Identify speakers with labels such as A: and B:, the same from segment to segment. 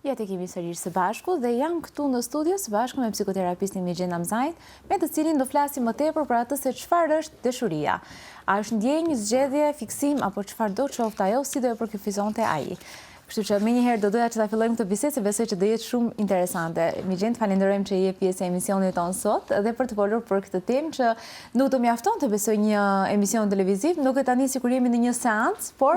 A: Ja të kemi sërish së bashku dhe jam këtu në studio së bashku me psikoterapistin Migjen Namzajt, me të cilin do flasim më tepër për atë se çfarë është dashuria. A është ndjenjë, zgjedhje, fiksim apo çfarë do qoftë ajo, si do e përkufizonte ai. Kështu që menjëherë do doja që ta fillojmë këtë bisedë, se besoj që do jetë shumë interesante. Migjen, falenderojmë që je pjesë e emisionit tonë sot dhe për të folur për këtë temë që nuk do mjafton të besoj një emision televiziv, nuk e tani sikur jemi në një seancë, por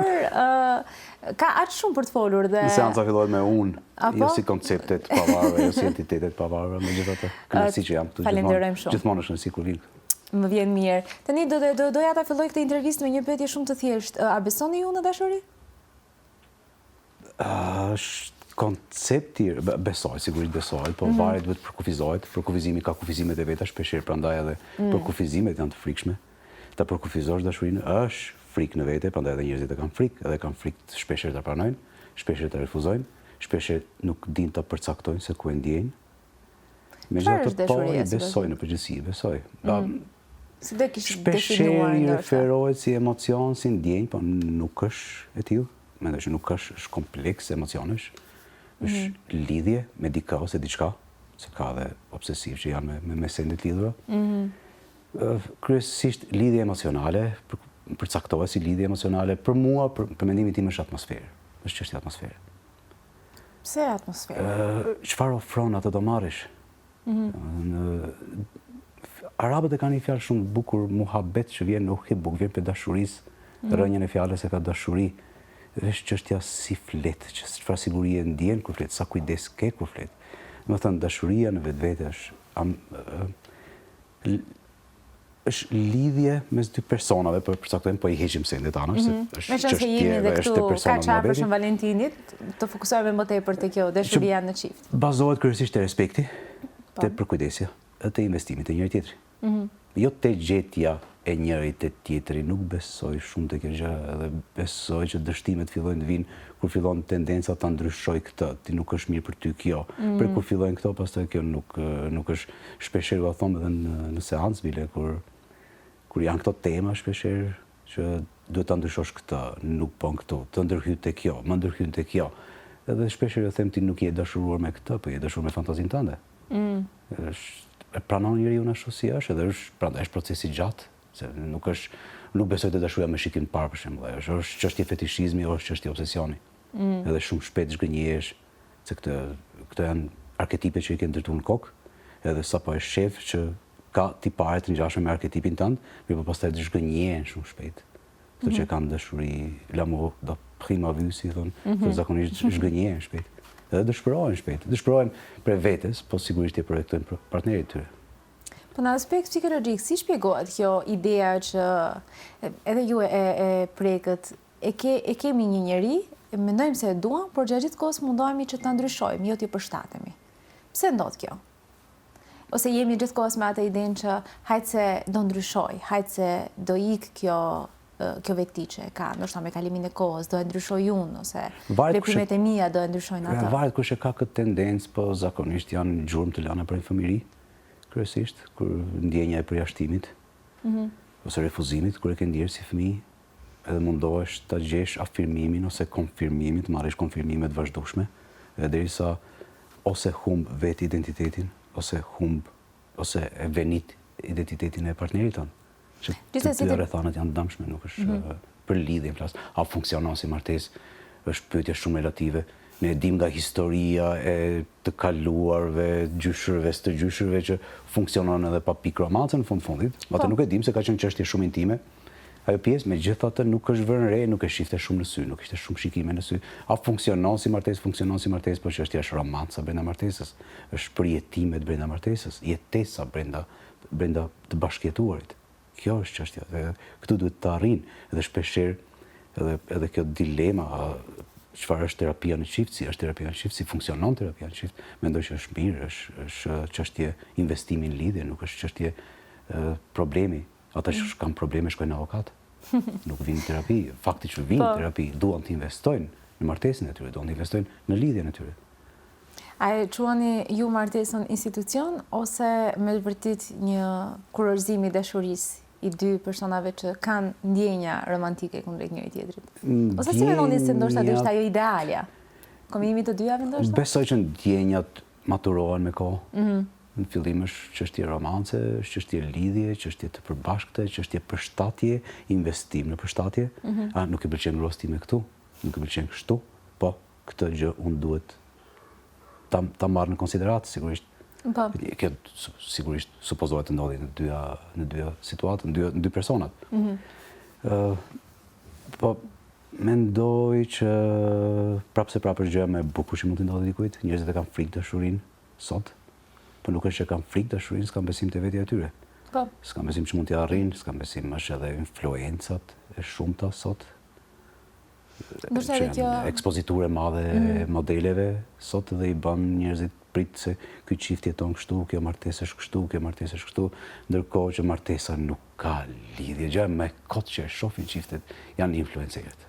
A: ka aq shumë për të folur dhe
B: seanca filloi me unë, jo si konceptet pavarur, jo si entitetet pavarur, megjithatë, kënaqësi që jam këtu.
A: Falenderojmë shumë.
B: Gjithmonë është sikur vin.
A: Më vjen mirë. Tani doja ta filloj këtë intervistë me një pyetje shumë të thjeshtë. A besoni ju në dashuri?
B: Është koncepti, besoj, sigurisht besoj, po varet vetë përkufizohet. Përkufizimi ka kufizimet e veta shpeshherë, prandaj edhe përkufizimet janë të frikshme. Ta përkufizosh dashurinë është frikë në vete, prandaj edhe njerëzit e kanë frikë, edhe kanë frikë shpeshherë ta pranojnë, shpeshherë ta refuzojnë, shpeshherë nuk dinë ta përcaktojnë se ku e ndjejnë. Megjithatë, po besoj në përgjithësi, besoj.
A: Si do kishte
B: definuar i referohet si emocion, si ndjenjë, po nuk është e tillë. Mendoj që nuk është kompleks emocionesh, është lidhje me dikë ose diçka, se ka dhe obsesiv që janë me sendet lidhura. Kryesisht lidhje emocionale, përcaktohet si lidhje emocionale, për mua, për mendimin tim është atmosferë, është çështje atmosfere.
A: Pse atmosferë?
B: Çfarë ofron atë do marrësh? Arabët e kanë një fjalë shumë bukur, muhabet, që vjen në uhibuk, vjen për dashurisë, rënjën e fjalës e ka dashuri. Është çështja si flet, çfarë sigurie ndjen kur flet, sa kujdes ke kur flet. Do të thënë dashuria në vetvete është lidhje mes dy personave, për përcaktojmë, po i heqim sendet anash, se është çështjeve, është te persona
A: ka çfarë për Shën Valentinit, të fokusohemi më tepër te kjo dashuria në çift.
B: Bazohet kryesisht te respekti, te përkujdesja, te investimit te njëri tjetri. Jo te gjetja e njërit e tjetri, nuk besoj shumë të kjo gjë, edhe besoj që dështimet fillojnë të vinë kur fillon tendenca ta ndryshoj këtë, ti nuk është mirë për ty kjo. Për kur fillojnë këto, pastaj kjo nuk është shpeshherë, do them edhe në seancë bile kur janë këto tema shpeshherë që duhet ta ndryshosh këtë, nuk bën këtu, të ndërhyj te kjo, më ndërhyj te kjo. Edhe shpeshherë them ti nuk je dashuruar me këtë, po je dashuruar me fantazinë tënde. E pranon njeriu ashtu si është, edhe prandaj është proces i gjatë. Se nuk besoj te dashuria me shikim parë, për shembull. Është çështje fetishizmi, është çështje obsesioni. Edhe shumë shpejt zgënjehesh, se këto janë arketipet që i ke ndërtuar në kokë, edhe sapo e shef që ka tipare të ngjashme me arketipin tënd, mirë po pastaj zgënjehen shumë shpejt. Këto që kanë dashuri, l'amour da prima vue, si thonë, zakonisht zgënjehen shpejt. Edhe dëshpërohen shpejt. Dëshpërohen për vetes, po sigurisht e projektojnë për partnerit tyre.
A: Po në aspekt psikologjik, si shpjegohet kjo ideja që edhe ju e prekët, e kemi një njeri, mendojmë se e duam, por gjatë gjithë kohës mundohemi që ta ndryshojmë, jo t'i përshtatemi. Pse ndodh kjo? Ose jemi gjithë kohës me atë idenë që hajtë se do ndryshoj, hajtë se do ik kjo veti ka, ndoshta me kalimin e kohës, do e ndryshoj unë, ose veprimet e mia do e ndryshojnë atë.
B: Varet kush e ka këtë tendencë, po zakonisht janë gjurmë të lëna për fëmijëri. Kryesisht, kur ndjenja e përjashtimit, ose refuzimit, kur e ke ndjerë si fëmijë, edhe mundohesh ta gjesh afirmimin ose konfirmimin, të marrësh konfirmime të vazhdueshme, derisa ose humb vetë identitetin, ose e venit identitetin e partnerit tënd. Të dy rrethanat janë dëmshme, nuk është për lidhjen flas. A funksionon si martesë? Është pyetje shumë relative. Ne dim nga historia e të kaluarve, gjyshërve, së të gjyshërve që funksionon edhe pa pikë romancë në fundit. Atë nuk e dim se ka qenë çështje shumë intime. Ajo pjesë megjithatë nuk është vënë re, nuk e shifte shumë në sy, nuk ishte shumë shikime në sy. A funksionon si martesë, por çështja është romanca brenda martesës, është përjetimet brenda martesës, jetesa brenda të bashkëjetuarit. Kjo është çështja. Këtu duhet të arrijnë edhe shpeshherë edhe kjo dilema. Çfarë është terapia në çift, si është terapia në çift, si funksionon terapia në çift, mendoj që është mirë, është çështje investimi në lidhje, nuk është çështje problemi. Ata që kanë probleme shkojnë në avokat. Nuk vinë në terapi, fakti që vinë në terapi, duan të investojnë në martesën e tyre, duan të investojnë në lidhjen e tyre.
A: A e quani ju martesën institucion, ose me vërtet një kurorëzim i dashurisë i dy personave që kanë ndjenja romantike kundrejt njëri tjetrit? Ose si mendoni se ndoshta do ishte ajo idealja? Kombinimi të dyjave ndoshta?
B: Besoj që ndjenjat maturohen me kohë. Në fillim është çështje romance, është çështje lidhje, çështje të përbashkëte, çështje përshtatje, investim në përshtatje. Nuk i pëlqen rosti me këtu, nuk i pëlqen kështu, po këtë gjë unë duhet ta marr në konsiderat, sigurisht.
A: Po.
B: Kjo sigurisht supozohet të ndodhi në dy situatë, në dy personat. Po mendoj që prapë është gjë më e bukur që mund të ndodhi dikujt. Njerëzit e kanë frikë dashurinë sot. Po nuk është që kanë frikë dashurinë, s'kan besim te vetja e tyre.
A: Po.
B: S'kan besim që mund t'i arrijnë, s'kan besim është edhe influencat e shumta sot.
A: Ndoshta edhe kjo
B: ekspoziturë e madhe e modeleve sot dhe i bën njerëzit prit se ky çift jeton kështu, kjo martesë është kështu, kjo martesë është kështu, ndërkohë që martesa nuk ka lidhje. Gjëja më e kotë që e shohin çiftet janë influencerët.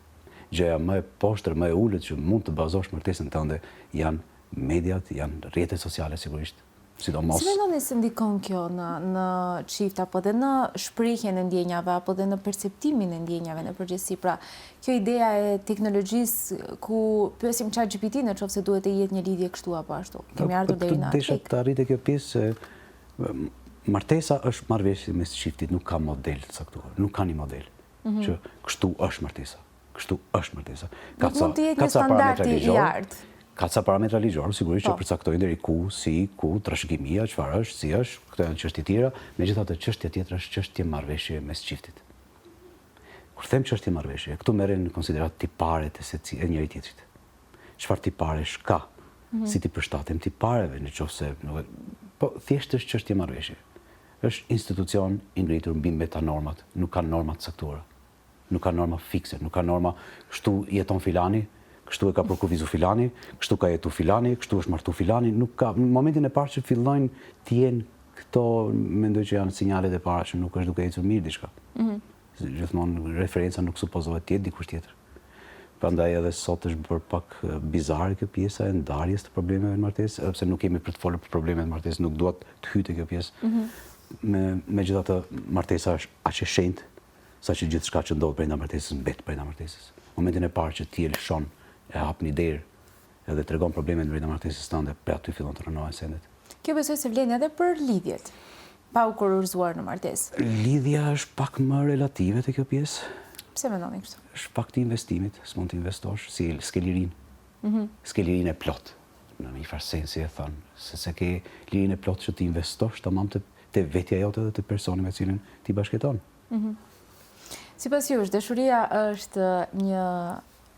B: Gjëja më e poshtër, më e ulët që mund të bazosh martesën tënde janë mediat, janë rrjetet sociale sigurisht. Sidomos.
A: Si mendoni se ndikon kjo në çift apo dhe në shprehjen e ndjenjave apo dhe në perceptimin e ndjenjave në përgjithësi? Pra, kjo ideja e teknologjisë ku pyesim ChatGPT në qoftë se duhet të jetë një lidhje kështu apo ashtu. Kemi ardhur deri në atë.
B: Desha të arrijë kjo pjesë se martesa është marrëveshje mes çiftit, nuk ka model të caktuar, nuk ka një model që kështu është martesa. Kështu është martesa.
A: Mund të jetë një standard i lartë.
B: Ka ca parametra ligjor, sigurisht që përcaktojnë deri ku, trashëgimia, çfarë është, si është, këto janë çështje tjera, megjithatë çështja tjetër është çështje marrëveshje mes çiftit. Kur them çështje marrëveshje, këtu merren në konsiderat tiparet e njëri tjetrit. Çfarë tiparesh ka? Si ti përshtatem tipareve, nëse po thjesht është çështje marrëveshje. Është institucion i ngritur mbi metanormat, nuk ka norma të caktuara. Nuk ka norma fikse, nuk ka norma kështu jeton filani, kështu e ka përkufizu filani, kështu ka jetu filani, kështu është martu filani, nuk ka. Në momentin e parë që fillojnë të jenë këto, mendoj që janë sinjalet e para që nuk është duke ecur mirë diçka. Gjithmonë referenca nuk supozohet të jetë dikush tjetër. Prandaj edhe sot është bërë pak bizare kjo pjesa e ndarjes të problemeve në martesë, edhe pse nuk kemi për të folur për problemet në martesë, nuk duat të hyjë kjo pjesë. Megjithatë, martesa është aq e shenjtë, saqë gjithçka që ndodh brenda martesës mbet brenda martesës. Në momentin e parë që ti e lëshon e hap një derë edhe tregon problemet brenda martesës tënde, për aty fillon të rënohen sendet.
A: Kjo besoj se vlen edhe për lidhjet, pa u kurorzuar në martesë.
B: Lidhja është pak më relative te kjo pjesë.
A: Pse mendoni kështu?
B: Është pak të investimit, s'mund të investosh si skelirin. Skelirin e plot. Në një farë sensi e thon, se ke lirin e plot që të investosh tamam te vetja jote dhe te personi me cilin ti bashkëton.
A: Sipas jush, dashuria është një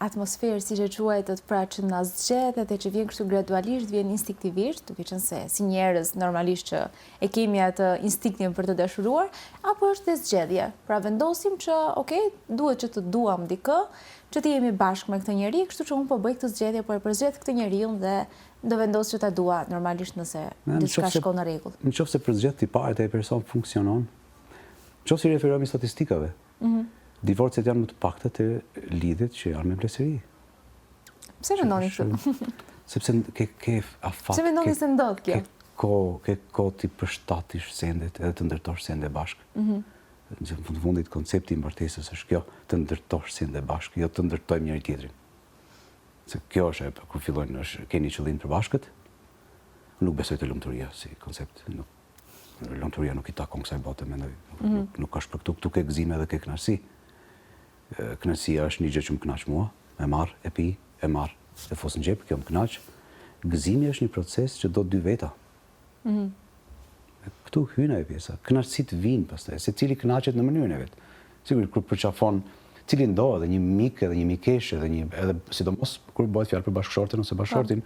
A: atmosferë, siç e quajtët, pra që na zgjedh dhe që vjen kështu gradualisht, vjen instinktivisht, duke qenë se si njerëz normalisht që e kemi atë instinktin për të dashuruar, apo është dhe zgjedhje. Pra vendosim që, okay, duhet që të duam dikë, që të jemi bashkë me këtë njeri, kështu që unë po bëj këtë zgjedhje, po e përzgjedh këtë njeriu dhe do vendos që ta dua normalisht nëse diçka shkon në rregull.
B: Nëse përzgjedh tiparet e person funksionon, nëse i referohemi statistikave. Divorcet janë më të pakta të lidhjet që janë me plesëri.
A: Pse mendoni kështu?
B: Sepse ke afat.
A: Pse mendoni se ndodh kjo?
B: Ke kohë ti përshtatish sendet edhe të ndërtosh sende bashkë. Në fundit koncepti i martesës është kjo, të ndërtosh sende bashkë, jo të ndërtojmë njëri tjetrin. Se kjo është kur fillojnë keni qëllim të bashkët. Nuk besoj te lumturia si koncept. Lumturia nuk i takon kësaj bote, mendoj. Nuk është për këtu ke gëzime dhe ke kënaqësi. Kënaqësia është një gjë që më kënaq mua, e marr, e pi, e marr, e fus në xhep, kjo më kënaq. Gëzimi është një proces që do dy veta. Këtu hyn ajo pjesa. Kënaqësitë vijnë pastaj, secili kënaqet në mënyrën e vet. Sigurisht kur përçafon cilin do, edhe një mik, edhe një mikeshe, edhe sidomos kur bëhet fjalë për bashkëshorten ose bashkëshortin,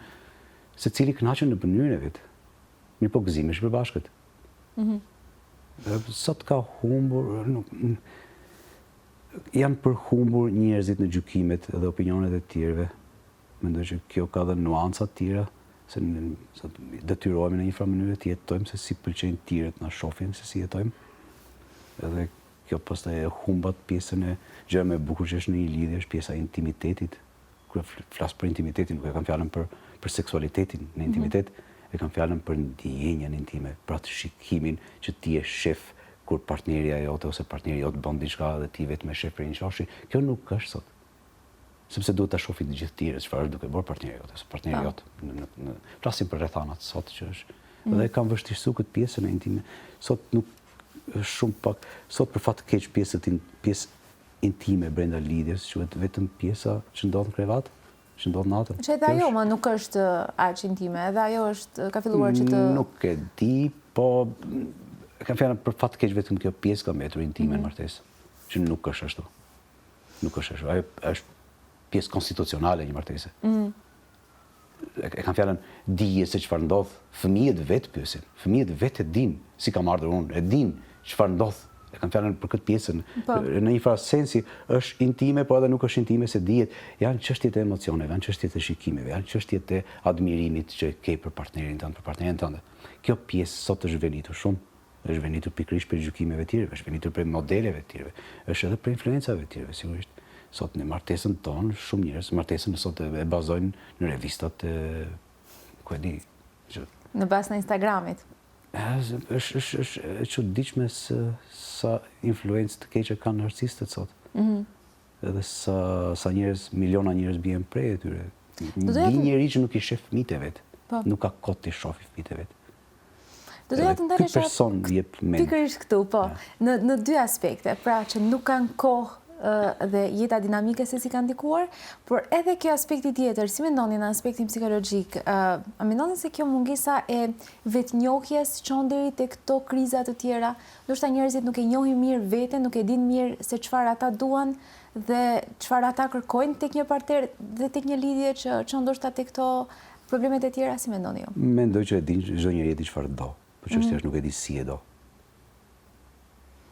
B: secili kënaqet në mënyrën e vet. Mirë po gëzimi është për bashkët. Sot ka humbur, janë përhumbur njerëzit në gjykimet dhe opinionet e tjerëve. Mendoj që kjo ka dhe nuanca të tjera, se detyrohemi në një farë mënyrë të jetojmë se si pëlqejnë tjerët na shohin se si jetojmë. Edhe kjo pastaj e humbat pjesën e gjëra më e bukur që është në një lidhje, është pjesa e intimitetit. Kur flas për intimitetin, nuk e kam fjalën për seksualitetin në intimitet, e kam fjalën për ndjenjen intime, për atë shikimin që ti je shef kur partnerja jote ose partneri jot bën diçka dhe ti vetëm e shef për një çoshi. Kjo nuk është sot. sepse duhet ta shohin të gjithë tjerët çfarë është duke bërë partneri jote, ose partneri jot. Flasim për rrethanat sot që është. Dhe kam vështirësuar këtë pjesën e intime. Sot nuk është shumë pak, sot për fat të keq pjesë intime brenda lidhjes, quhet vetëm pjesa që ndodh në krevat, që ndodh natën.
A: Që edhe ajo më nuk është aq intime, edhe ajo ka filluar që të...
B: Nuk e di, po kam fjalën për fat të keq vetëm kjo pjesë ka mbetur intime në martesë, që nuk është ashtu. Nuk është ashtu. Ajo është pjesë konstitucionale e një martese. E kam fjalën dije se çfarë ndodh, fëmijët vetë pyesin. Fëmijët vetë e dinë, si kam ardhur unë, e dinë çfarë ndodh. E kam fjalën për këtë pjesën, në një farë sensi është intime, po edhe nuk është intime se dihet, janë çështjet e emocioneve, janë çështjet e shikimeve, janë çështjet e admirimit që ke për partnerin tënd, për partneren tënde. Kjo pjesë sot është venitur shumë, është venitur pikërisht për gjykimeve të tjerëve, është venitur për modeleve të tjerëve, është edhe për influencave të tjerëve, sigurisht. Sot në martesën tonë, shumë njerëz martesën sot e bazojnë në revistat ku e di.
A: Në bazë në Instagramit.
B: është e çuditshme sa influencë të keqe kanë artistët sot. Edhe sa njerëz, miliona njerëz bien prej e tyre. Një njeri që nuk i sheh fëmijët e vet, nuk ka kohë të shohë fëmijët e vet.
A: Do doja të ndalesha
B: ky person jep mend.
A: Pikërisht këtu, po, në dy aspekte, pra që nuk kanë kohë dhe jeta dinamike se si kanë ndikuar, por edhe kjo aspekti tjetër, si mendoni në aspektin psikologjik, a mendoni se kjo mungesa e vetnjohjes çon deri te këto kriza të tjera, ndoshta njerëzit nuk e njohin mirë veten, nuk e dinë mirë se çfarë ata duan dhe çfarë ata kërkojnë tek një partner dhe tek një lidhje që çon ndoshta tek këto problemet e tjera, si mendoni ju?
B: Mendoj që e din çdo njeri e di çfarë do, por çështja është nuk e di si e do.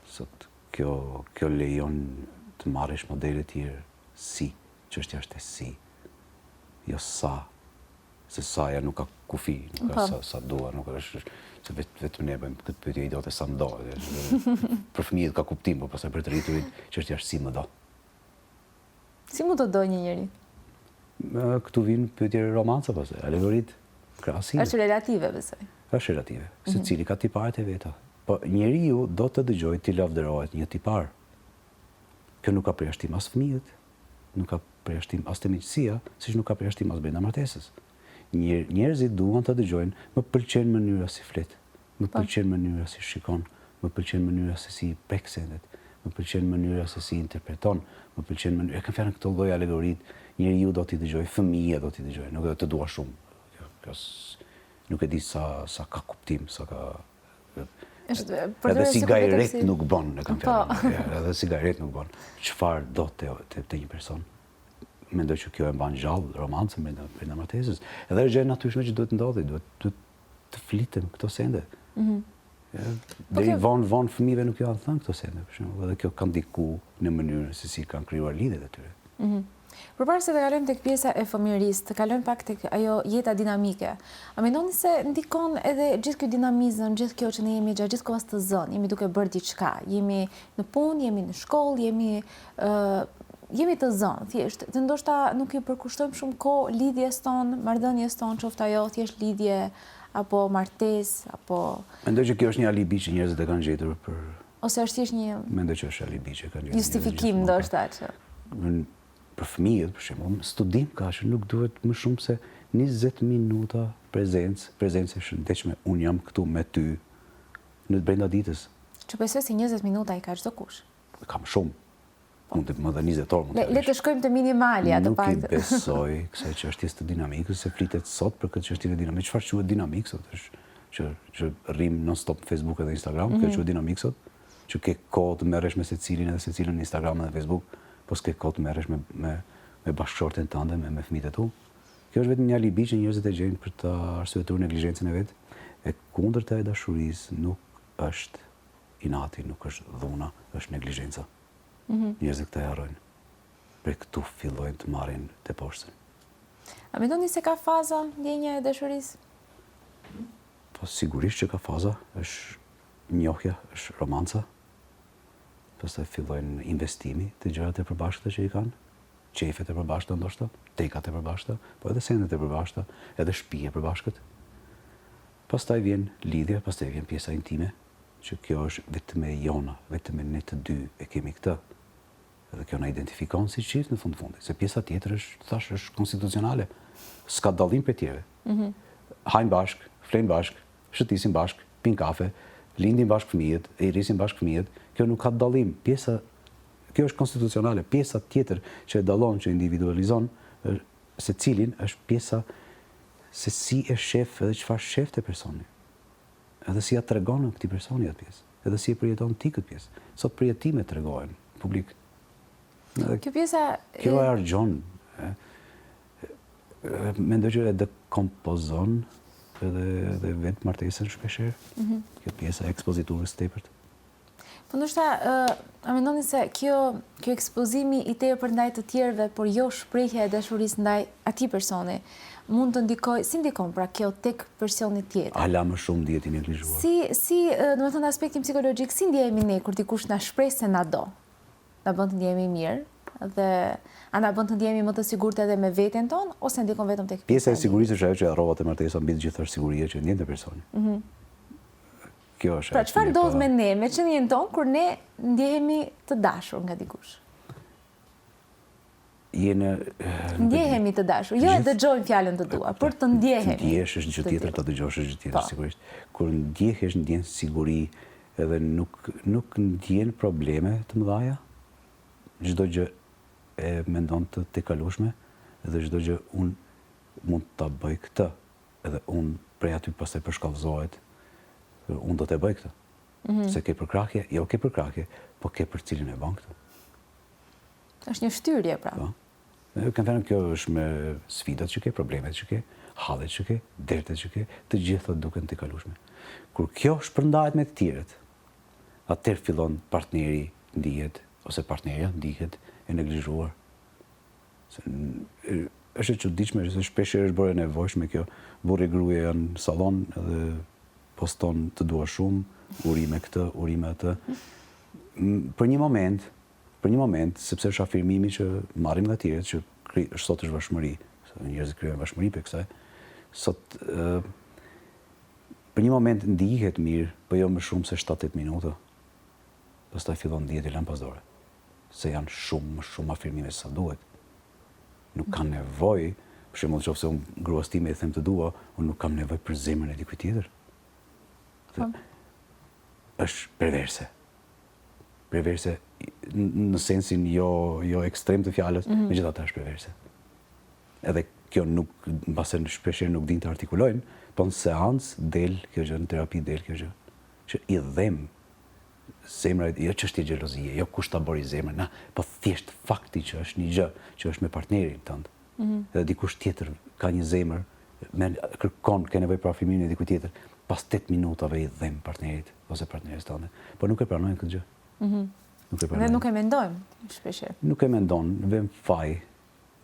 B: Sot kjo lejon të marrësh modele të tjerë si, çështja është e si, jo sa, se saja nuk ka kufi, nuk ka sa dua, nuk është, se vetëm ne bëjmë këtë pyetje idiote sa më do, për fëmijët ka kuptim, por pastaj për të rriturit, çështja është si më do.
A: Si më do një njeri?
B: Këtu vinë pyetje romanca, pastaj, alegorit, krahasime.
A: Është relative, besoj.
B: Është relative, secili ka tiparet e veta. Po njeriu do të dëgjojë ti lavdërohet një tipar. Kjo nuk ka përjashtim as fëmijët, nuk ka përjashtim as të miqësia, siç nuk ka përjashtim as brenda martesës. Njerëzit duan të dëgjojnë, më pëlqen mënyra si flet, më pëlqen mënyra si shikon, më pëlqen mënyra se si prek sendet, më pëlqen mënyra se si interpreton, më pëlqen mënyra, e kam fjalën këto lloj alegorit, njeriu do t'i dëgjojë, fëmia do t'i dëgjojë, nuk do të dua shumë. Kjo nuk e di sa ka kuptim, sa ka edhe sigaret nuk bën, e kam fjalën. Edhe sigaret nuk bën. Çfarë do te një person? Mendoj që kjo e mban gjallë romancën brenda martesës. Edhe është gjë natyrshme që duhet ndodhi, duhet të flitem këto sende. Deri vonë fëmijëve nuk janë thënë këto sende, për shembull, edhe kjo ka ndikuar në mënyrën se si kanë krijuar lidhjet e tyre.
A: Përpara se të kalojmë tek pjesa e fëmijërisë, të kalojmë pak tek ajo jeta dinamike. A mendoni se ndikon edhe gjithë ky dinamizëm, gjithë kjo që ne jemi gjatë gjithë kohës të zënë, jemi duke bërë diçka, jemi në punë, jemi në shkollë, jemi të zënë, thjesht. Të ndoshta nuk i përkushtojmë shumë kohë lidhjes tonë, marrëdhënies tonë, qoftë ajo thjesht lidhje apo martesë, apo
B: Mendoj që kjo është një alibi që njerëzit e kanë gjetur për
A: ose është thjesht një
B: Mendoj që është alibi që kanë gjetur.
A: Justifikim ndoshta që
B: për fëmijët, për shembull, studim ka që nuk duhet më shumë se 20 minuta prezencë e shëndetshme. Unë jam këtu me ty në brenda ditës.
A: Që besoj se 20 minuta i ka çdo kush.
B: Kam shumë. Mund të më dhe 20 orë.
A: Le të shkojmë të minimalja, të pak.
B: Nuk i besoj kësaj çështjes të dinamikës, se flitet sot për këtë çështje të dinamikës. Çfarë quhet dinamik sot? Është që rrim non-stop në Facebook dhe Instagram, kjo quhet dinamik sot. Që ke kohë të merresh me secilin edhe secilën në Instagram dhe Facebook. Po s'ke kohë të merresh me bashkëshorten tënde, me fëmijët e tu. Kjo është vetëm një alibi që njerëzit e gjejnë për të arsyetuar neglizhencën e vet. E kundërta e dashurisë nuk është inati, nuk është dhuna, është neglizhenca. Njerëzit këtë e harrojnë. Prej këtu fillojnë të marrin te poshtën.
A: A mendoni se ka faza ndjenja e dashurisë?
B: Po sigurisht që ka faza, është njohja, është romanca. Pastaj fillojnë investimi të gjërat e përbashkëta që i kanë, qefet e përbashkëta ndoshta, tekat e përbashkëta, po edhe sendet e përbashkëta, edhe shtëpi e përbashkët. Pastaj vjen lidhja, pastaj vjen pjesa intime, që kjo është vetëm e jona, vetëm e ne të dy e kemi këtë. Edhe kjo na identifikon si çift në fundit, se pjesa tjetër është konstitucionale. S'ka dallim për tjere. Hajnë bashk, flenë bashk, shëtisin bashk, pinë kafe, lindin bashk fëmijët, e rrisin bashk fëmijët. Kjo nuk ka dallim. Kjo është konstitucionale. Pjesa tjetër që e dallon, që individualizon, se cilin është pjesa se si e shef edhe çfarë shef të personi. Edhe si ja tregon këtij personi atë pjesë. Edhe si e përjeton ti këtë pjesë. Sot përjetime tregojnë publik.
A: Kjo pjesa...
B: Kjo e argjon. Mendoj që e dekompozon edhe vetë martesën shpesher. Kjo pjesa e ekspoziturës tepërt.
A: Po ndoshta, a mendoni se kjo ekspozimi i tepërt ndaj të tjerëve, por jo shprehja e dashurisë ndaj atij personi, mund të ndikojë, si ndikon pra kjo tek personi tjetër?
B: Hala më shumë ndihet i neglizhuar.
A: Domethënë aspektin psikologjik, si ndjehemi ne kur dikush na shpreh se na do? Na bën të ndjehemi mirë dhe a na bën të ndjehemi më të sigurt edhe me veten tonë ose ndikon vetëm tek
B: pjesa e sigurisë është ajo që harrohet e martesa mbi të gjithë është siguria që ndjen te personi. Kjo është.
A: Pra çfarë ndodh me ne, me qëndjen tonë kur ne ndjehemi të dashur nga dikush? Ndjehemi të dashur. Jo e dëgjojmë fjalën të dua, por të ndjehemi.
B: Ndjehesh është gjë tjetër, ta dëgjosh është gjë tjetër sigurisht. Kur ndjehesh, ndjen siguri edhe nuk ndjen probleme të mëdha. Çdo gjë e mendon të kalueshme dhe çdo gjë unë mund ta bëj këtë. Edhe unë prej aty pastaj përshkallëzohet. Unë do të bëj këtë. Se ke përkrahje, jo ke përkrahje, po ke për cilin e bën këtë.
A: Është një shtyrje pra.
B: Kanë thënë kjo është me sfidat që ke, problemet që ke, hallet që ke, dertet që ke, të gjitha duken të kalueshme. Kur kjo shpërndahet me të tjerët, atëherë fillon partneri ndihet ose partnerja ndihet e neglizhuar. Është e çuditshme se shpesh është bërë e nevojshme kjo. Burri gruaja janë në sallon dhe poston të dua shumë, urime këtë, urime atë. Për një moment, sepse është afirmimi që marrim nga tjerët, që sot është bashkëmëri, njerëzit krijojnë bashkëmëri për kësaj, sot për një moment ndihet mirë, po jo më shumë se 7-8 minuta. Pastaj fillon ndihet i lënë pas dore. Se janë më shumë afirmime se sa duhet. Nuk kam nevojë, për shembull nëse unë gruas time i them të dua, unë nuk kam nevojë për zemrën e dikujt tjetër. Është perverse. Perverse në sensin jo ekstrem të fjalës, megjithatë është perverse. Edhe kjo nuk, mbase shpeshherë nuk din të artikulojnë, po në seancë del kjo gjë, në terapi del kjo gjë. Që i dhem zemra, jo çështje xhelozie, jo kush ta bori zemrën, po thjesht fakti që është një gjë që është me partnerin tënd. Edhe dikush tjetër ka një zemër, kërkon, ka nevojë për afirmimin e dikujt tjetër, pas 8 minutave i dhem partnerit ose partneres tënde. Po nuk e pranojnë këtë gjë.
A: Dhe nuk e mendojmë shpeshherë.
B: Nuk e mendon, vëm faj,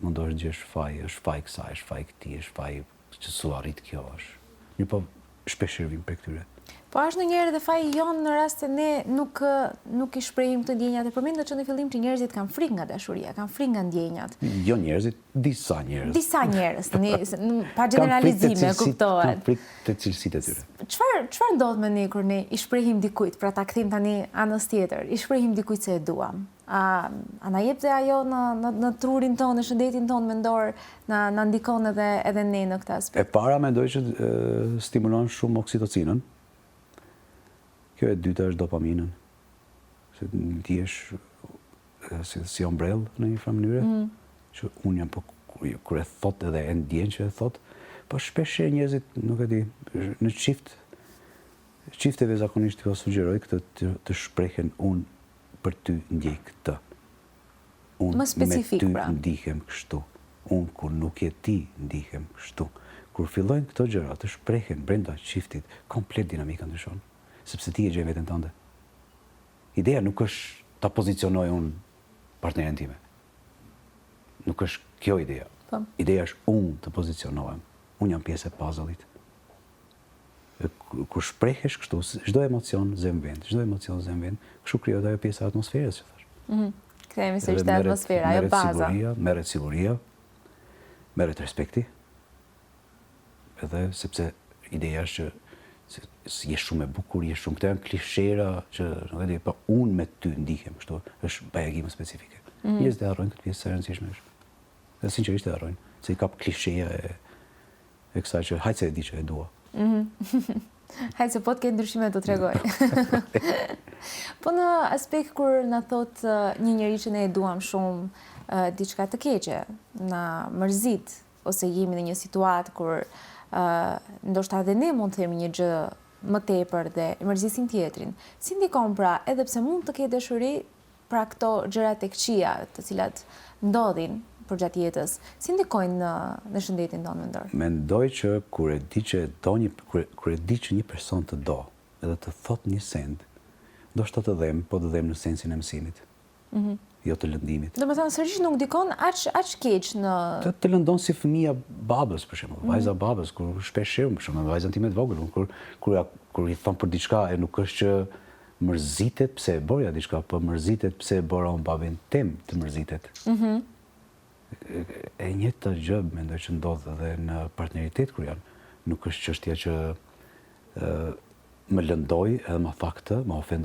B: mundosh gjesh faj, është faj kësaj, është faj këtij, është faj që su arrit kjo është. Mirë po shpeshherë vim për këtyre.
A: Po është ndonjëherë edhe faji jon në rast se ne nuk i shprehim këtë ndjenjat e përmendur që në fillim që njerëzit kanë frikë nga dashuria, kanë frikë nga ndjenjat.
B: Jo njerëzit, disa njerëz.
A: Disa njerëz, pa generalizime, kuptohet.
B: Kanë frikë të cilësitë e tyre.
A: Çfarë ndodh me ne kur ne i shprehim dikujt, pra ta kthejmë tani anës tjetër, i shprehim dikujt se e duam? A na jep dhe ajo në trurin tonë, në shëndetin tonë mendor, na ndikon edhe ne në këtë aspekt? E
B: para mendoj që stimulon shumë oksitocinën. Kjo e dyta është dopaminën. Se ndihesh si ombrell në një farë mënyrë, që unë jam, po kur e thot edhe e ndjen që e thot, po shpeshherë njerëzit, nuk e di, në çifteve zakonisht kjo sugjeroj këtë të shprehen unë për ty ndjej këtë. Unë me ty ndihem kështu. Unë kur nuk je ti ndihem kështu. Kur fillojnë këto gjëra të shprehen brenda çiftit, komplet dinamika ndryshon. Sepse ti e gjen veten tënde. Ideja nuk është ta pozicionoj unë partneren time. Nuk është kjo ideja. Ideja është unë të pozicionohem. Unë jam pjesë e puzzle-it. Kur shprehesh kështu, çdo emocion zem vend, kështu krijohet ajo pjesa e atmosferës, që thash.
A: Kthehemi sërish te atmosfera, ajo baza.
B: Merret siguria, merret respekti. Edhe sepse ideja është që je shumë e bukur, je shumë, këto janë klishera që nuk e di, po unë me ty ndihem kështu, është bajegime specifike. Njerëzit e harrojnë këtë pjesë së rëndësishme. Dhe sinqerisht e harrojnë, se i kap klisheja e kësaj që hajtë se e di që e dua.
A: Hajtë se po të ke ndryshime të tregoj. Po në aspekt kur na thot një njeri që ne e duam shumë diçka të keqe, na mërzit, ose jemi në një situatë kur ndoshta edhe ne mund të themi një gjë më tepër dhe mërzisim tjetrin. Si ndikon pra, edhe pse mund të ketë dashuri, pra këto gjërat e këqija, të cilat ndodhin përgjatë jetës, si ndikojnë në shëndetin tonë mendor?
B: Mendoj që kur e di që një person të do, edhe të thot një send, ndoshta të dhem, po të dhem në sensin e mësimit. Jo të lëndimit.
A: Do me thënë, sërish nuk dikon aq keq në...
B: Të lëndon si fëmija babës, për shembull, vajza babës, kur shpesh për shembull, vajzën time të vogël, kur i thon për diçka e nuk është që mërzitet pse e bëja diçka, po mërzitet pse e bëra unë babin tim të mërzitet. E njëjta gjë mendoj që ndodh edhe në partneritet kur janë. Nuk është çështja që më lëndoj edhe më tha këtë,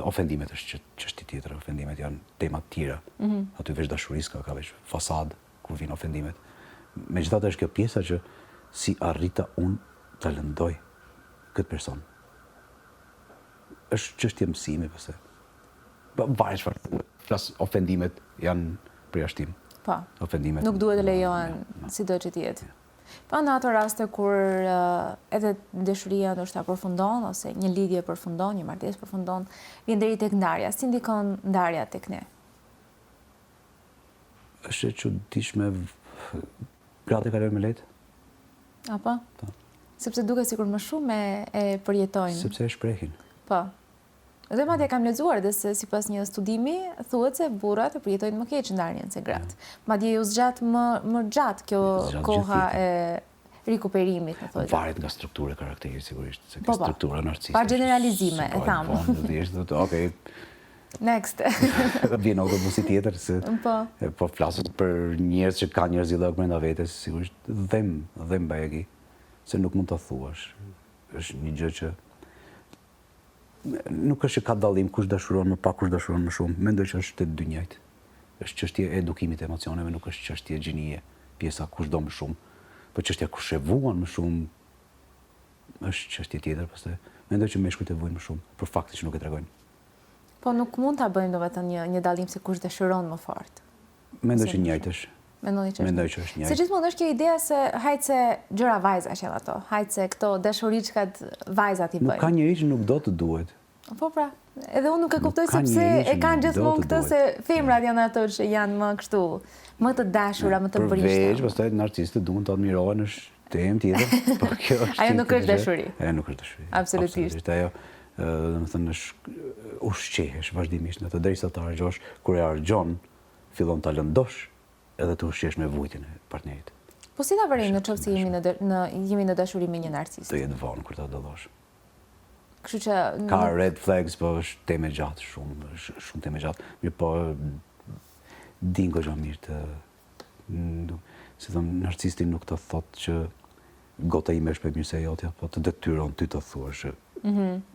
B: ofendimet është çështje tjetër, ofendimet janë tema të tjera. Aty veç dashurisë ka veç fasadë kur vijnë ofendimet. Megjithatë është kjo pjesa që si arrita unë ta lëndoj këtë person. Është çështje mësimi pastaj. Varet çfarë. Flas ofendimet janë përjashtim.
A: Po.
B: Ofendimet.
A: Nuk duhet të lejohen sido që të jetë. Pa në ato raste kur edhe dashuria ndoshta përfundon ose një lidhje përfundon, një martesë përfundon, vjen deri tek ndarja. Si ndikon ndarja tek ne?
B: Është e çuditshme, gratë e kalojnë me lehtë.
A: Apo? Po. Sepse duket sikur më shumë e përjetojnë.
B: Sepse e shprehin.
A: Po. Dhe madje kam lexuar dhe se sipas një studimi thuhet se burrat e përjetojnë më keq ndarjen se gratë. Madje ju zgjat më gjatë kjo koha e rikuperimit, më thotë.
B: Varet nga struktura e karakterit sigurisht, se ka struktura narcisiste.
A: Pa generalizime, e thamë.
B: Okej.
A: Next.
B: Vjen autobusi tjetër se po flasim për njerëz që kanë njerëzillok brenda vetes, sigurisht dhem bajegi, se nuk mund ta thuash. Është një gjë që nuk është që ka dallim kush dashuron më pak, kush dashuron më shumë. Mendoj që është të dy njëjtë. Është çështje e edukimit të emocioneve, nuk është çështje gjinie, pjesa kush do më shumë. Po çështja kush e vuan më shumë është çështje tjetër, pastaj mendoj që meshkujt e vuajnë më shumë, për faktin që nuk e tregojnë.
A: Po nuk mund ta bëjmë domethënë një dallim se kush dashuron më fort.
B: Mendoj që njëjtë është.
A: Mendoj që
B: është njëjtë.
A: Se gjithmonë është kjo ideja se hajtë se gjëra vajza që ato, hajtë se këto dashuriçkat vajzat i bëjnë.
B: Nuk ka njeri që nuk do të duhet.
A: Po pra, edhe unë nuk e kuptoj sepse e kanë gjithmonë këtë se femrat janë ato që janë më kështu, më të dashura, më të brishta.
B: Përveç, pastaj narcisistët duan të admirohen, është temë tjetër, po kjo është.
A: Ajo nuk është dashuri.
B: Ajo nuk është dashuri.
A: Absolutisht.
B: Ajo, domethënë është ushqehesh vazhdimisht, në të derisa të harxhosh, kur e harxhon, fillon ta lëndosh edhe të ushqesh me vujtin e partnerit.
A: Po si ta vërejmë nëse jemi në dashuri me një narcisist?
B: Do jetë vonë kur ta dallosh.
A: Kështu që
B: ka red flags, po është temë gjatë shumë temë gjatë. Mirë, po din goxha mirë të si thon narcisisti nuk të thotë që gota ime është për mirësia jotja, po të detyron ty të thuash.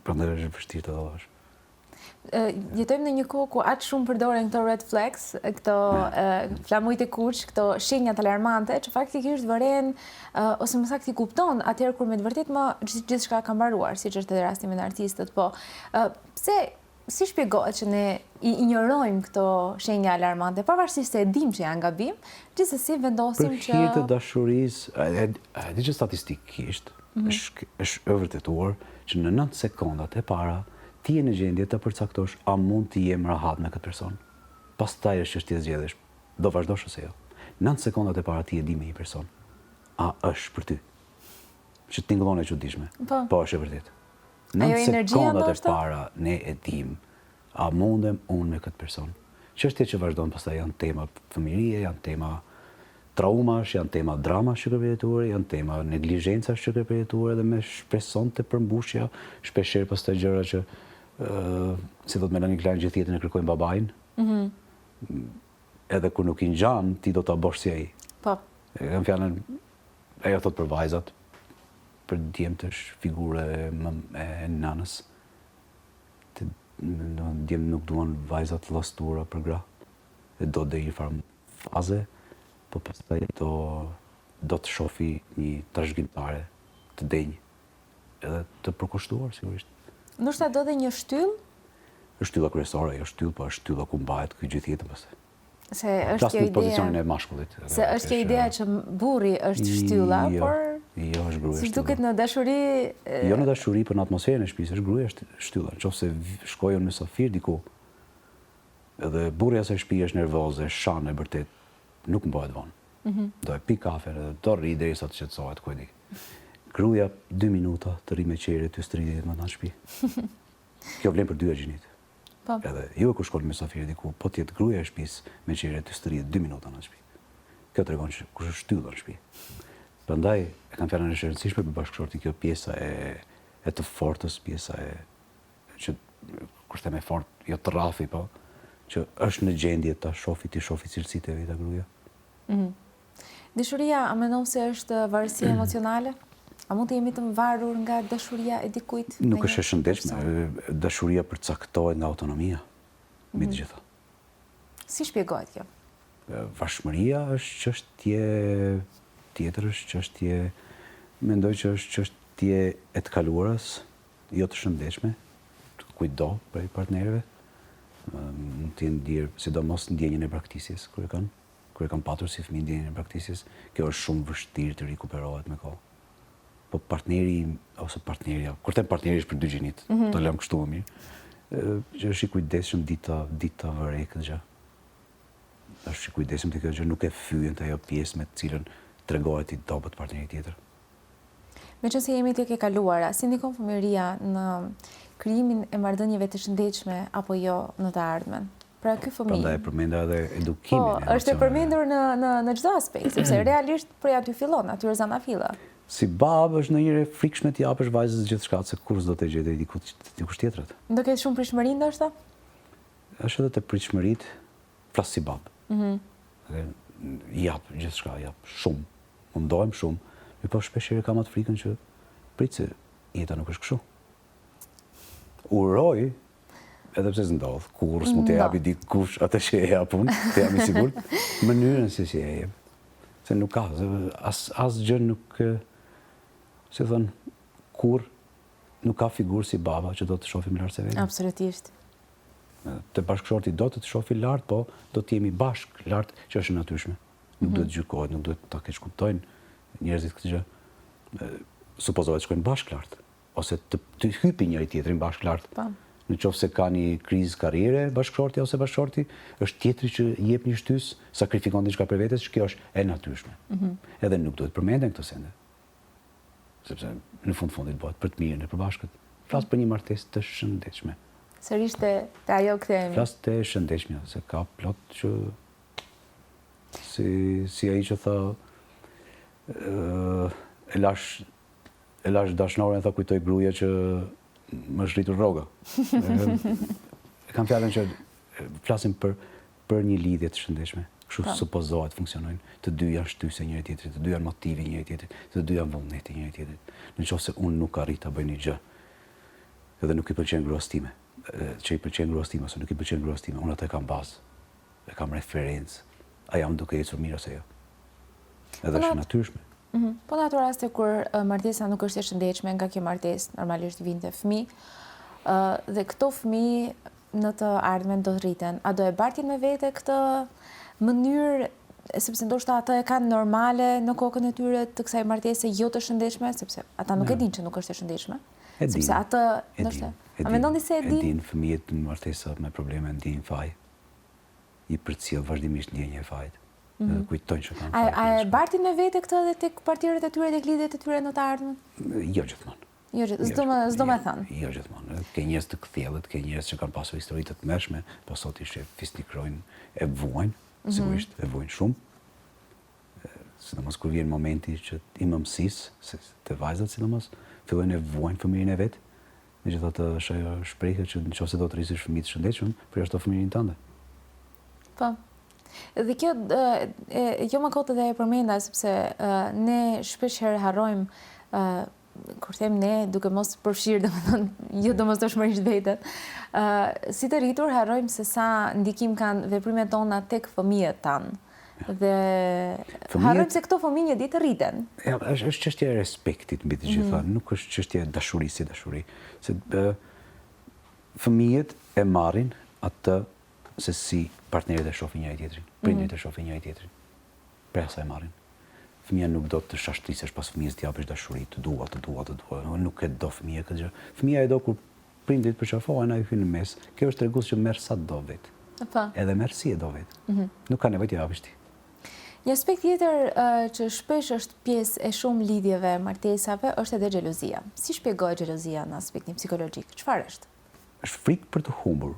B: Prandaj është vështirë të dallosh.
A: Jetojmë në një kohë ku aq shumë përdoren këto red flags, këto flamujt e kuq, këto shenjat alarmante, që faktikisht vëren ose më saktë i kupton atëherë kur me të vërtetë më gjithçka ka mbaruar, siç është edhe rasti me narcistët, po si shpjegohet që ne i injorojmë këto shenja alarmante, pavarësisht se e dim që janë gabim, gjithsesi vendosim që
B: për hir të dashurisë, di që statistikisht është e vërtetuar që në 9 sekondat e para ti je në gjendje të përcaktosh a mund të jem rahat me këtë person. Pastaj është çështje zgjedhësh. Do vazhdosh ose jo. 9 sekondat e para ti e di me një person. A është për ty? Që tingëllon e çuditshme. Po është e vërtetë. 9 sekondat e para ne e dim a mundem unë me këtë person. Çështje që vazhdon pastaj janë tema fëmijërie, janë tema traumash, janë tema dramash që përjetuar, janë tema neglizhencash që përjetuar dhe me shpreson të përmbushja, shpeshherë pastaj gjëra që si thot Melanie Klein, gjithë jetën e kërkojnë babajin. Edhe kur nuk i ngjan, ti do ta bosh si ai. Po. Kam fjalën, ajo thot për vajzat, për djemt është figurë e nanës. Djemt nuk duan vajzat llastuara për gra. do dhe një farë faze, po pastaj do të shofi një trashëgimtare të denjë, edhe të përkushtuar, sigurisht.
A: Ndoshta do dhe një shtyllë?
B: Është shtylla kryesore, jo shtyllë, po është shtylla ku mbahet ky gjithë jetën pastaj.
A: Se është kjo
B: ideja... pozicionin e mashkullit.
A: Se është kjo ideja që burri është shtylla, por...
B: Jo, është gruaja.
A: Si duket në dashuri...
B: Jo në dashuri, por në atmosferën e shtëpisë, është gruaja shtylla. Nëse shkojnë në safir diku, edhe burri asaj shtëpi është nervoze, shan e vërtet, nuk mbahet vonë. Do e pi kafen, edhe do rri derisa të qetësohet, ku e di. Gruaja 2 minuta të rri me qere, ty stridhet më në shtëpi. Kjo vlen për dy gjinit. Edhe ju e ku shkon me safir diku, po tjetë gruaja e shtëpisë me qere, ty stridhet 2 minuta në shtëpi. Kjo tregon që kush është shtylla në shtëpi. Prandaj e kam fjalën e rëndësishme për bashkëshortin, kjo pjesa e të fortës, pjesa që kur them e fort, jo të rrafi, po, që është në gjendje ta shofi cilësitë e vetë gruaja.
A: Dashuria, a mendon se është varësi emocionale? A mund të jemi të varur nga dashuria e dikujt?
B: Nuk është e shëndetshme. Dashuria përcaktohet nga autonomia, mbi të gjitha.
A: Si shpjegohet kjo?
B: Vashmëria është çështje tjetër, është çështje, mendoj që është çështje e të kaluarës, jo të shëndetshme, kujdo prej partnerëve. Mund të jenë dirë, sidomos ndjenjën e braktisjes, kur e kanë patur si fëmijë ndjenjën e braktisjes, kjo është shumë vështirë të rikuperohet me kohë. Po partneri, ose partnerja, kur them partneri është për dy gjinit, të lëm kështu më mirë, që është i kujdesshëm dita vërej këtë gjë. Është i kujdesshëm të kjo gjë, nuk e fyen të ajo pjesë me të cilën tregohet i dobët partneri tjetër.
A: Meqense jemi tek e kaluara, si ndikon fëmijëria në krijimin e marrëdhënieve të shëndetshme apo jo në të ardhmen? Pra ky fëmijë.
B: Prandaj e përmenda edhe edukimin.
A: Po, është e përmendur në çdo aspekt, sepse realisht prej aty fillon, aty është zanafilla.
B: Si babë është ndonjëherë frikshme t'i japësh vajzës gjithçka, se kur s'do të gjej dikush tjetër.
A: Do ketë shumë pritshmëri ndoshta?
B: Është edhe te pritshmëritë, flas si babë. Jap gjithçka, jap shumë. Mundohem shumë. Po shpeshherë kam atë frikën që prit se jeta nuk është kështu. Uroj, edhe pse s'ndodh, kur s'mu të japi dikush atë që e jap unë, të jam i sigurt, mënyrën se si e jep. Se nuk ka, asgjë nuk, si thon, kur nuk ka figurë si baba që do të shohim lart se vetë.
A: Absolutisht.
B: Te bashkëshorti do të shohë lart, po do të jemi bashk lart, që është e natyrshme. Nuk duhet gjykohet, nuk duhet ta keq kuptojnë njerëzit këtë gjë. Supozohet të shkojnë bashk lart, ose të hypin njëri tjetrin bashk lart. Në qoftë se ka një krizë karriere bashkëshorti ose bashkëshorti, është tjetri që jep një shtys, sakrifikon diçka për vetes, që kjo është e natyrshme. Edhe nuk duhet përmenden këto sende. Sepse në fundit bëhet për të mirën e përbashkët. Flas për një martesë të shëndetshme.
A: Sërish te ajo kthehemi.
B: Flas të shëndetshme, se ka plot që si ai që tha e lash dashnoren, tha kujtoj gruaja që më shritur rroga. Kam fjalën që flasim për një lidhje të shëndetshme. Kështu supozohet funksionojnë. Të dy janë shtyse njëri tjetrit, të dy janë motivi njëri tjetrit, të dy janë vullneti njëri tjetrit. Nëse unë nuk arrit ta bëj një gjë, edhe nuk i pëlqen gruas time, që i pëlqen gruas time ose nuk i pëlqen gruas time, unë atë kam bazë, e kam referencë. A jam duke ecur mirë ose jo? Edhe është natyrshme.
A: Po në ato raste kur martesa nuk është e shëndetshme, nga kjo martesë normalisht vinte fëmijë, dhe këto fëmijë në të ardhmen do të rriten. A do e bartin me vete këtë mënyrë, sepse ndoshta ata e kanë normale në kokën e tyre të kësaj martese jo të shëndetshme, sepse ata nuk e dinë që nuk është e shëndetshme. Sepse atë ndoshta. A mendoni se e dinë?
B: E dinë fëmijët në martesa me probleme ndjejnë faj. I përcjell vazhdimisht ndjenjë e fajit. Kujtojnë që kanë faj.
A: A e bartin me vete këtë edhe tek partnerët e tyre, tek lidhjet e tyre në të ardhmen?
B: Jo gjithmonë.
A: Jo gjithmonë, s'do me thënë.
B: Jo gjithmonë. Ke njerëz të kthjellët, ke njerëz që kanë pasur histori të tmerrshme, po sot i shef fisnikrojnë, e vuajnë, sigurisht e vuajnë shumë. Sidomos kur vjen momenti që i mëmësisë, të vajzat sidomos, fillojnë e vuajnë fëmijën e vet. Megjithatë është ajo shprehje që nëse do të rrisish fëmijë të shëndetshëm, përjashto fëmijën tënde.
A: Po. Dhe kjo, jo më kote dhe e përmenda, sepse ne shpesh herë harrojmë kur them ne, duke mos përfshirë, domethënë jo domosdoshmërisht veten, si të rritur harrojmë se sa ndikim kanë veprimet tona tek fëmijët tanë. Dhe harrojmë se këto fëmijë një ditë rriten.
B: Ja, është çështje e respektit mbi të gjitha, nuk është çështje e dashurisë si dashuri. Se fëmijët e marrin atë se si partnerët e shohin njëri tjetrin, prindërit e shohin njëri tjetrin. Pra sa e marrin. Fëmia nuk do të shashtrisesh pas fëmijës të japësh dashuri, të dua. Nuk e do fëmia këtë gjë. Fëmia e do kur prindrit përqafohen, ai hyn në mes. Kjo është tregues që merr sa do vet. Edhe merr si e do vet. Nuk ka nevojë të japësh ti.
A: Një aspekt tjetër që shpesh është pjesë e shumë lidhjeve, martesave, është edhe xhelozia. Si shpjegohet xhelozia në aspektin psikologjik? Çfarë është?
B: Është frikë për të humbur.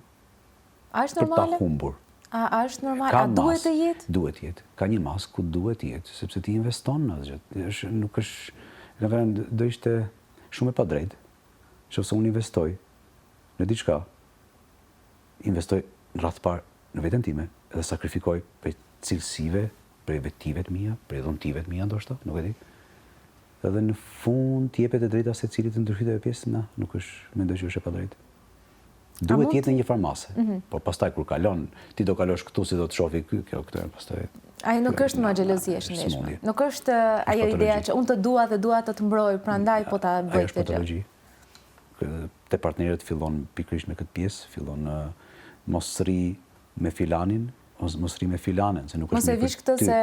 A: A është normale?
B: Për ta humbur.
A: A është normal? A duhet të jetë?
B: Duhet të jetë. Ka një mas ku duhet të jetë, sepse ti investon në atë gjë. Nuk është, do ishte shumë e padrejtë. Nëse unë investoj në diçka, investoj në radhë parë në veten time, edhe sakrifikoj për cilësive, për vetive të mia, për dhuntive të mia ndoshta, nuk e di. Edhe në fund jepet e drejta secilit të ndryshiteve pjesë, nuk është, mendoj që është e padrejtë. Duhet jetë në një farmase, por pastaj kur kalon, ti do kalosh këtu si do të shofi kjo këtë, pastaj.
A: Ai nuk është më xhelozi e shëndetshme. Nuk është ajo ideja që unë të dua dhe dua të mbroj, prandaj po ta bëj këtë gjë.
B: Është patologji. Te partnerët fillon pikërisht me këtë pjesë, fillon mos rri me filanin, mos rri me filanen, se nuk është.
A: Mos e vish këtë se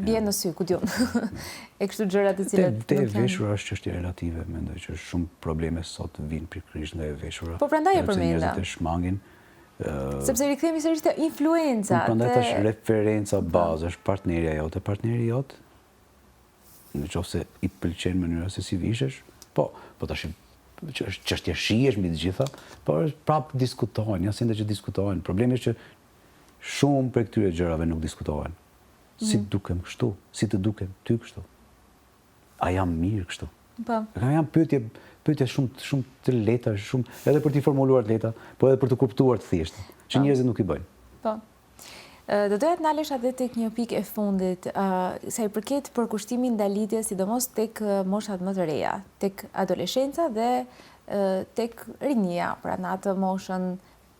A: bie në sy, ku diun. E kështu gjëra të cilat
B: te veshura është çështje relative, mendoj që shumë probleme sot vijnë pikërisht nga e veshura.
A: Po prandaj e përmenda.
B: Njerëzit e shmangin.
A: Sepse rikthehemi sërish te influenca.
B: Prandaj tash referenca bazë është partneri jot. Nëse i pëlqen mënyra se si vishesh, po tash që është çështje shihesh mbi të gjitha, por prapë diskutohen, janë sende që diskutohen. Problemi është që shumë për këtyre gjërave nuk diskutohen. Si dukem kështu, si të dukem ty kështu. A jam mirë kështu?
A: Po.
B: Janë pyetje shumë të lehta, shumë edhe për t'i formuluar të lehta, po edhe për të kuptuar të thjeshta, që njerëzit nuk i bëjnë.
A: Po. Do doja të ndalesh atë tek një pikë e fundit, sa i përket përkushtimit ndaj lidhjes, sidomos tek moshat më të reja, tek adoleshenca dhe tek rinia, pra në atë moshën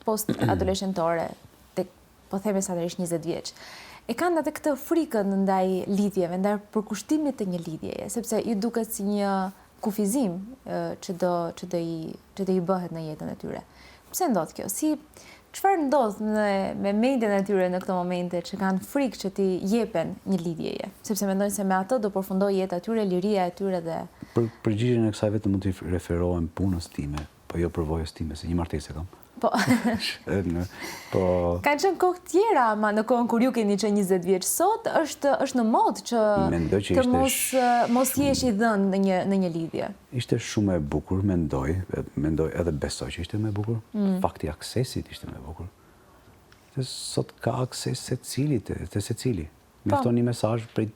A: post-adoleshentore, tek po themi saktërisht 20 vjeç. E kanë atë këtë frikën ndaj lidhjeve, ndaj përkushtimit të një lidhjeje, sepse i duket si një kufizim që do i bëhet në jetën e tyre. Pse ndodh kjo? Çfarë ndodh me mendjen e tyre në këto momente që kanë frikë që t'i jepen një lidhjeje, sepse mendojnë se me atë do përfundojë jeta e tyre, liria e tyre dhe
B: Për përgjigjen e kësaj vetëm mund të referohem punës time, po jo përvojës time, se një martesë kam.
A: Po. Kanë qenë kohë tjera, ama në kohën kur ju keni qenë 20 vjeç. Sot është në modë që të mos jesh i dhënë në një lidhje.
B: Ishte shumë e bukur, mendoj edhe besoj që ishte më e bukur. Fakti aksesit ishte më e bukur. Sot ka akses te secili. Mjafton një mesazh prej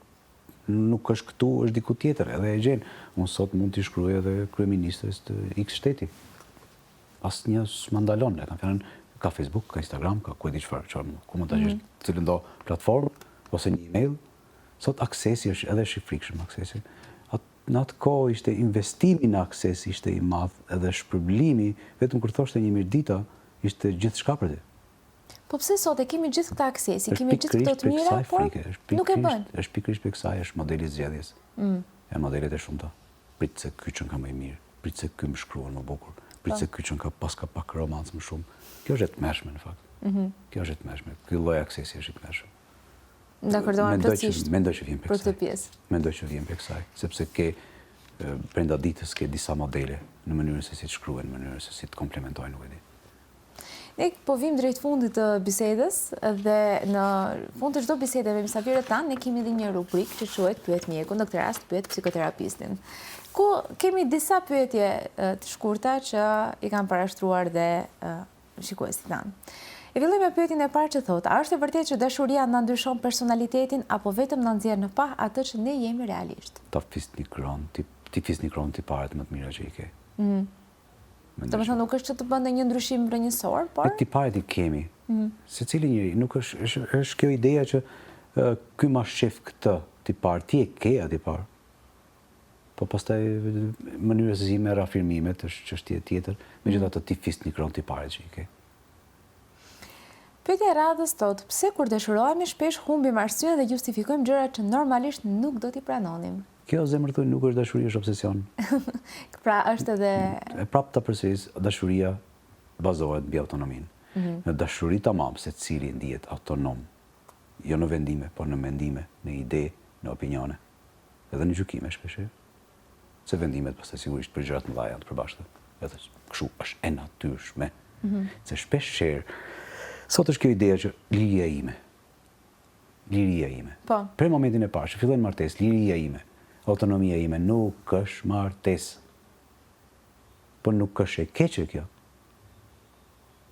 B: nuk është këtu, është diku tjetër, edhe e gjen. Unë sot mund t'i shkruaj edhe kryeministres të X shteti. Asnjë s'ma ndalon, ka Facebook, ka Instagram, ka ku e di çfarë, ku mund ta gjesh cilën do platformë ose një email. Sot aksesi është edhe i frikshëm aksesi. Në atë kohë ishte investimi në akses ishte i madh, edhe shpërblimi, vetëm kur thoshte një mirdita, ishte gjithçka për ti.
A: Po pse sot e kemi gjithë këtë aksesi, kemi gjithë këto të mira, por nuk e bën.
B: Është pikërisht për kësaj, është modeli i zgjedhjes. Janë modelet e shumta. Prit se ky çon ka më i mirë, prit se ky më shkruan më bukur. Prit se ky çon ka pak romancë më shumë. Kjo është e tmerrshme në fakt. Kjo është e tmerrshme. Ky lloj aksesi është i tmerrshëm.
A: Dakordon plotësisht.
B: Mendoj që vjen
A: për këtë pjesë.
B: Mendoj që vjen për kësaj, sepse ke brenda ditës ke disa modele në mënyrën se si të shkruhen, në mënyrën se si të komplementojnë, nuk e di.
A: Ne po vim drejt fundit të bisedës dhe në fund të çdo bisede me mysafirët tanë ne kemi edhe një rubrikë që quhet Pyet mjekun, në këtë rast pyet psikoterapistin. Ku kemi disa pyetje të shkurta që i kanë parashtruar dhe shikuesit tanë. E filloj me pyetjen e parë që thotë: a është e vërtetë që dashuria na ndryshon personalitetin apo vetëm na nxjerr në pah atë që ne jemi realisht?
B: Ta fisni kron, ti fisni kron ti paret më të mira që i ke.
A: Domethënë nuk është që të bën një ndryshim rrënjësor, por
B: ti paret i kemi. Secili njeri, nuk është kjo ideja që ky ma shef këtë ti parë, ti e ke aty parë. Po pastaj mënyra se si merr afirmimet është çështje tjetër, megjithatë ti fis një kron ti pare që i ke.
A: Pyetja e radhës thotë, pse kur dëshirohemi shpesh humbim arsyeën dhe justifikojmë gjëra që normalisht nuk do t'i pranonim?
B: Kjo zemërthoj nuk është dashuri, është obsesion.
A: Pra është edhe...
B: E prapë të përsëris, dashuria bazohet mbi autonominë. Në dashuri tamam se cili ndihet autonom, jo në vendime, por në mendime, në ide, në opinione, edhe në gjykime shpeshherë. Se vendimet pastaj sigurisht për gjërat mëdha janë të përbashkëta. Edhe kështu është e natyrshme. Se shpeshherë sot është kjo ideja që liria ime.
A: Po.
B: Për momentin e parë që fillon martesë, liria ime, autonomia ime nuk është martesë. Po nuk është e keqe kjo.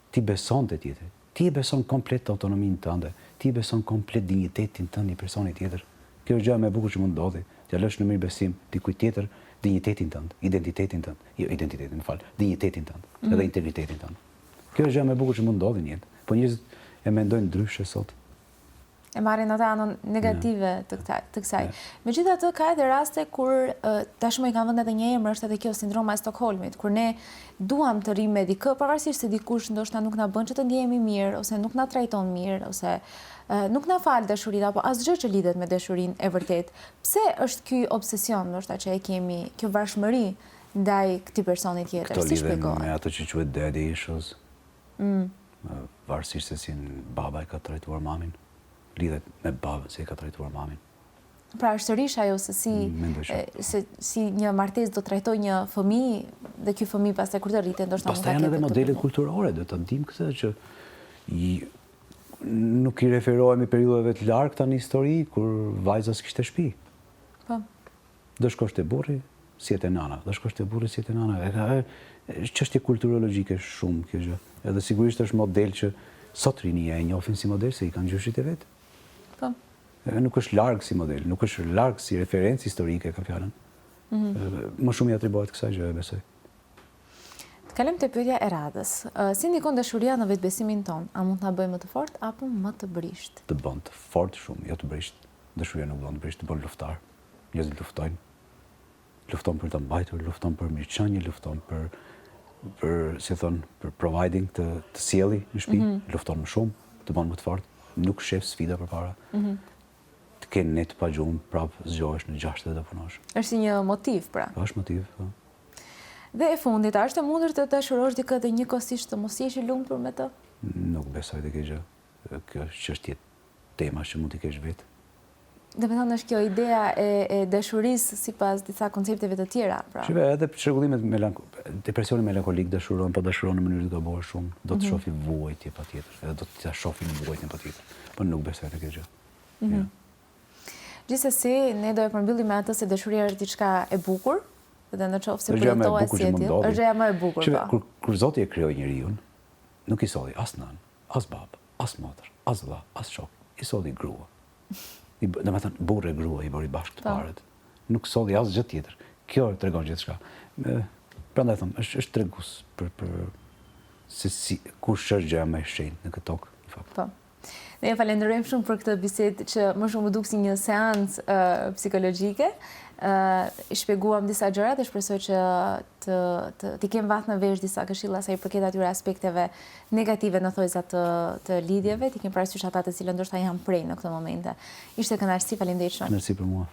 B: Ti beson të tjetër. Ti e beson komplet autonominë tënde. Ti e beson komplet dinjitetin tënd një personi tjetër. Kjo është gjëja më e bukur që mund ndodhi. T'ja lësh në mirëbesim dikujt tjetër dinjitetin tënd, identitetin tënd, jo identitetin, dinjitetin tënd, edhe integritetin tënd. Kjo është gjëja më e bukur që mund ndodhi në jetë. Po njerëzit e mendojnë ndryshe sot.
A: E marrin atë anën negative të kësaj. Megjithatë ka edhe raste kur tashmë i kanë vënë edhe një emër, është edhe kjo sindroma e Stockholmit, kur ne duam të rrimë me dikë, pavarësisht se dikush ndoshta nuk na bën që të ndjehemi mirë, ose nuk na trajton mirë, ose nuk na fal dashurinë apo asgjë që lidhet me dashurinë e vërtet. Pse është ky obsesion ndoshta që e kemi, kjo varfshmëri ndaj këtij personi tjetër? Si shpjegohet?
B: Këto lidhen me ato që quhet daddy issues. Varësisht se si baba e ka trajtuar mamin, lidhet me babën se e ka trajtuar mamin.
A: Pra është sërish ajo se si një martesë do trajtoj një fëmijë dhe ky fëmijë pastaj kur të rritet ndoshta mund ta ketë.
B: Pastaj janë edhe modelet kulturore, do ta ndim këtë që nuk i referohemi periudhave të largta në histori kur vajza s'kishte shtëpi.
A: Po.
B: Do shkosh te burri, si e te nana, do shkosh te burri, si e te nana. Çështje kulturologjike shumë kjo gjë. Edhe sigurisht është model që sot rinia e njohin si model se i kanë gjyshit e vet.
A: Po.
B: Nuk është larg si model, nuk është larg si referencë historike ka fjalën. Më shumë i atribuohet kësaj gjë, besoj.
A: Kalojmë te pyetja e radhës. Si ndikon dashuria në vetbesimin ton? A mund ta bëjë më të fortë apo më të brisht?
B: Të bën të fortë shumë, jo të brisht. Dashuria nuk bën të brisht, të bën luftar. Njerëzit luftojnë. Lufton për të mbajtur, lufton për mirëqenie, lufton për providing të sjelli në shtëpi, lufton më shumë, të bën më të fortë, nuk shef sfida përpara. Të kenë net pa gjumë, prapë zgjohesh në 6 dhe punosh.
A: Është si një motiv, pra.
B: Është motiv, po.
A: Dhe e fundit, a është e mundur të dashurosh dikë dhe njëkohësisht të mos jesh i lumtur me të?
B: Nuk besoj te kjo gjë. Kjo është çështje tema që mund t'i kesh vetë.
A: Dhe me thënë është kjo idea e dashurisë sipas disa koncepteve të tjera, pra.
B: Shive, edhe çrregullimet depresioni melankolik dashuron, po dashuron në mënyrë të gabuar shumë. Do të shofi vuajtje patjetër, edhe do të shofi vuajtjen patjetër. Po nuk besoj te kjo gjë.
A: Gjithsesi, ne do e përmbyllim me atë se dashuria është diçka e bukur, dhe në qoftë se përjetohet si e tillë, është gjëja më e bukur.
B: Shive, kur Zoti e krijoi njeriu, nuk i solli as nën, as babë, as motër, as vëlla, as shok, i solli grua. Domethënë burrë e grua i bëri bashkë të parët. Nuk solli asgjë tjetër. Kjo tregon gjithçka. Prandaj them, është tregues për se si kush është gjëja më e shenjtë në këtë tokë, në fakt.
A: Po. Ne falenderojmë shumë për këtë bisedë që më shumë më duk si një seancë psikologjike. I shpjeguam disa gjëra dhe shpresoj që t'i kem vath në vesh disa këshilla sa i përket atyre aspekteve negative në thojza të lidhjeve, t'i kem parasysh ata të cilët ndoshta janë prej në këtë momente. Ishte kënaqësi, faleminderit shumë.
B: Merci për mua.